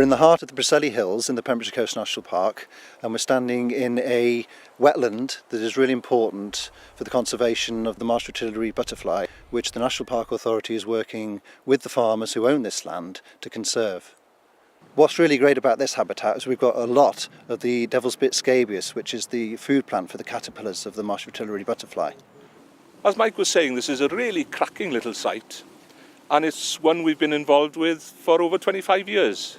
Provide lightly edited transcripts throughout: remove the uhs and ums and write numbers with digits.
We're in the heart of the Preseli Hills in the Pembrokeshire Coast National Park, and we're standing in a wetland that is really important for the conservation of the marsh fritillary butterfly, which the National Park Authority is working with the farmers who own this land to conserve. What's really great about this habitat is we've got a lot of the devil's bit scabious, which is the food plant for the caterpillars of the marsh fritillary butterfly. As Mike was saying, this is a really cracking little site, and it's one we've been involved with for over 25 years.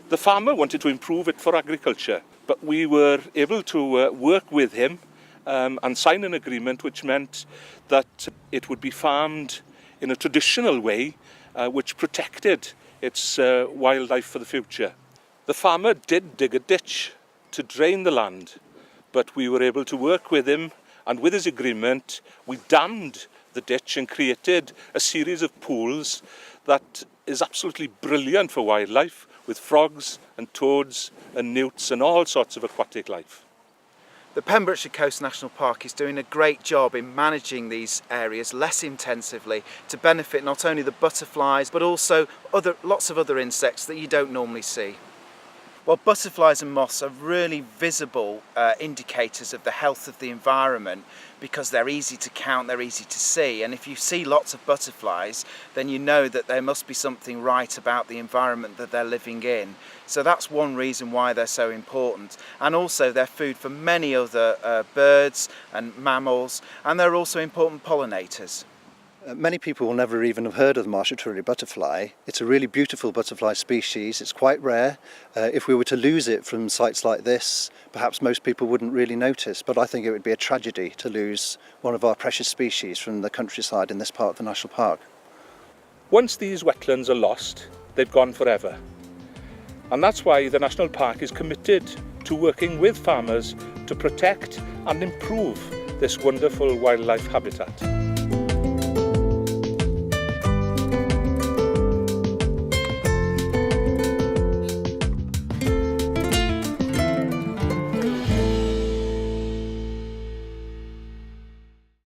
The farmer wanted to improve it for agriculture, but we were able to work with him and sign an agreement which meant that it would be farmed in a traditional way which protected its wildlife for the future. The farmer did dig a ditch to drain the land, but we were able to work with him, and with his agreement we dammed the ditch and created a series of pools that is absolutely brilliant for wildlife, with frogs and toads and newts and all sorts of aquatic life. The Pembrokeshire Coast National Park is doing a great job in managing these areas less intensively to benefit not only the butterflies but also lots of other insects that you don't normally see. Well, butterflies and moths are really visible indicators of the health of the environment because they're easy to count, they're easy to see, and if you see lots of butterflies then you know that there must be something right about the environment that they're living in. So that's one reason why they're so important, and also they're food for many other birds and mammals, and they're also important pollinators. Many people will never even have heard of the marsh fritillary butterfly. It's a really beautiful butterfly species. It's quite rare. If we were to lose it from sites like this, perhaps most people wouldn't really notice, but I think it would be a tragedy to lose one of our precious species from the countryside in this part of the national park. Once these wetlands are lost, they've gone forever. And that's why the National Park is committed to working with farmers to protect and improve this wonderful wildlife habitat.